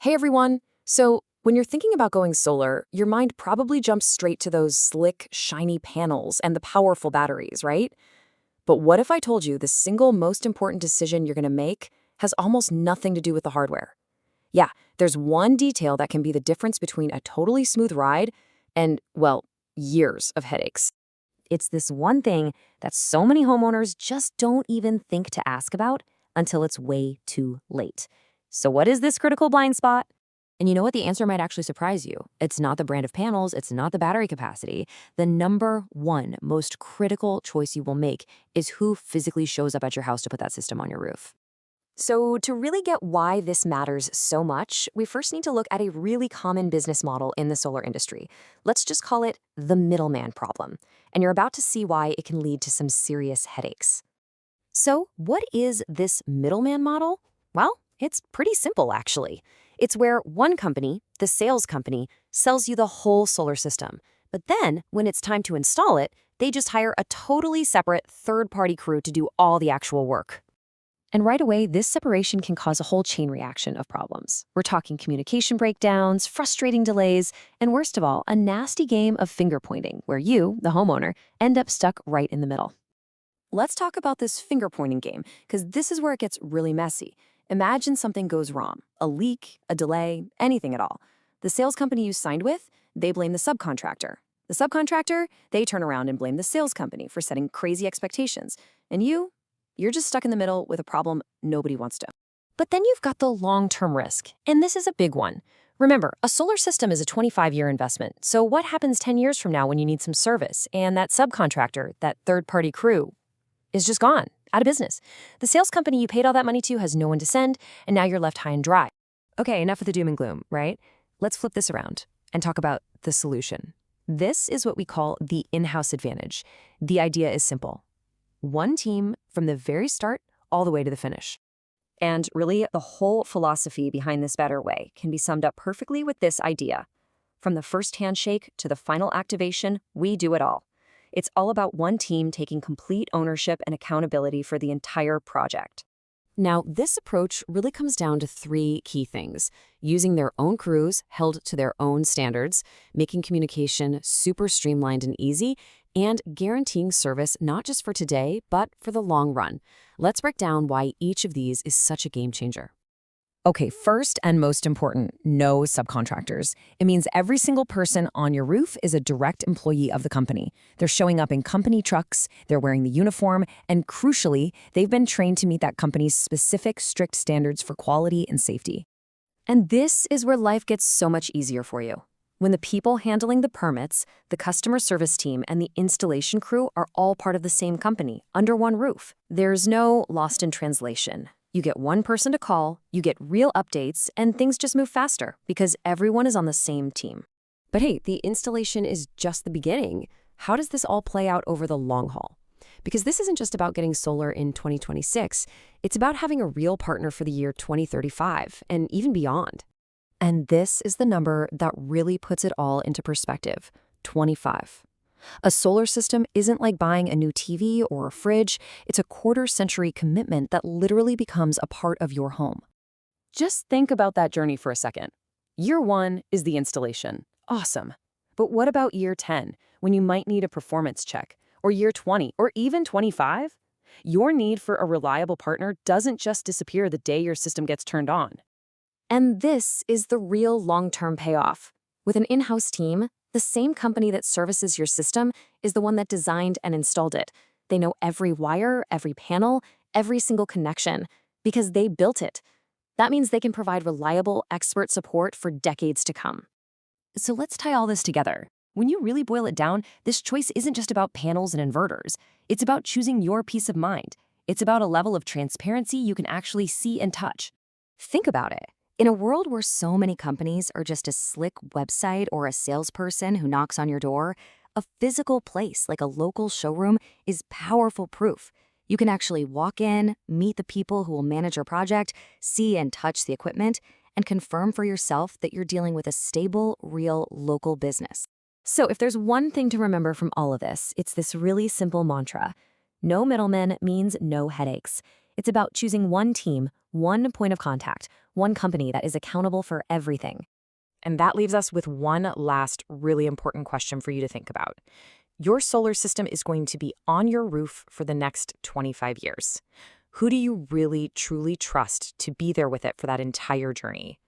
Hey everyone! So, when you're thinking about going solar, your mind probably jumps straight to those slick, shiny panels and the powerful batteries, right? But what if I told you the single most important decision you're going to make has almost nothing to do with the hardware? Yeah, there's one detail that can be the difference between a totally smooth ride and, well, years of headaches. It's this one thing that so many homeowners just don't even think to ask about until it's way too late. So, what is this critical blind spot? And you know what? The answer might actually surprise you. It's not the brand of panels, it's not the battery capacity. The number one most critical choice you will make is who physically shows up at your house to put that system on your roof. So, to really get why this matters so much, we first need to look at a really common business model in the solar industry. Let's just call it the middleman problem. And you're about to see why it can lead to some serious headaches. So, what is this middleman model? Well, it's pretty simple, actually. It's where one company, the sales company, sells you the whole solar system. But then, when it's time to install it, they just hire a totally separate third-party crew to do all the actual work. And right away, this separation can cause a whole chain reaction of problems. We're talking communication breakdowns, frustrating delays, and worst of all, a nasty game of finger pointing where you, the homeowner, end up stuck right in the middle. Let's talk about this finger pointing game, because this is where it gets really messy. Imagine something goes wrong, a leak, a delay, anything at all. The sales company you signed with, they blame the subcontractor. The subcontractor, they turn around and blame the sales company for setting crazy expectations. And you're just stuck in the middle with a problem nobody wants to. But then you've got the long-term risk, and this is a big one. Remember, a solar system is a 25-year investment, so what happens 10 years from now when you need some service and that subcontractor, that third-party crew, is just gone, out of business? The sales company you paid all that money to has no one to send, and now you're left high and dry. Okay, enough of the doom and gloom, right? Let's flip this around and talk about the solution. This is what we call the in-house advantage. The idea is simple. One team from the very start all the way to the finish. And really, the whole philosophy behind this better way can be summed up perfectly with this idea. From the first handshake to the final activation, we do it all. It's all about one team taking complete ownership and accountability for the entire project. Now, this approach really comes down to three key things: using their own crews held to their own standards, making communication super streamlined and easy, and guaranteeing service not just for today, but for the long run. Let's break down why each of these is such a game changer. Okay, first and most important, no subcontractors. It means every single person on your roof is a direct employee of the company. They're showing up in company trucks, they're wearing the uniform, and crucially, they've been trained to meet that company's specific strict standards for quality and safety. And this is where life gets so much easier for you. When the people handling the permits, the customer service team, and the installation crew are all part of the same company, under one roof, there's no lost in translation. You get one person to call, you get real updates, and things just move faster because everyone is on the same team. But hey, the installation is just the beginning. How does this all play out over the long haul? Because this isn't just about getting solar in 2026, it's about having a real partner for the year 2035 and even beyond. And this is the number that really puts it all into perspective: 25. A solar system isn't like buying a new TV or a fridge. It's a quarter-century commitment that literally becomes a part of your home. Just think about that journey for a second. Year 1 is the installation. Awesome. But what about year 10, when you might need a performance check? Or year 20, or even 25? Your need for a reliable partner doesn't just disappear the day your system gets turned on. And this is the real long-term payoff. With an in-house team, the same company that services your system is the one that designed and installed it. They know every wire, every panel, every single connection, because they built it. That means they can provide reliable, expert support for decades to come. So let's tie all this together. When you really boil it down, this choice isn't just about panels and inverters. It's about choosing your peace of mind. It's about a level of transparency you can actually see and touch. Think about it. In a world where so many companies are just a slick website or a salesperson who knocks on your door, a physical place like a local showroom is powerful proof. You can actually walk in, meet the people who will manage your project, see and touch the equipment, and confirm for yourself that you're dealing with a stable, real, local business. So if there's one thing to remember from all of this, it's this really simple mantra. No middleman means no headaches. It's about choosing one team, one point of contact, one company that is accountable for everything. And that leaves us with one last really important question for you to think about. Your solar system is going to be on your roof for the next 25 years. Who do you really, truly trust to be there with it for that entire journey?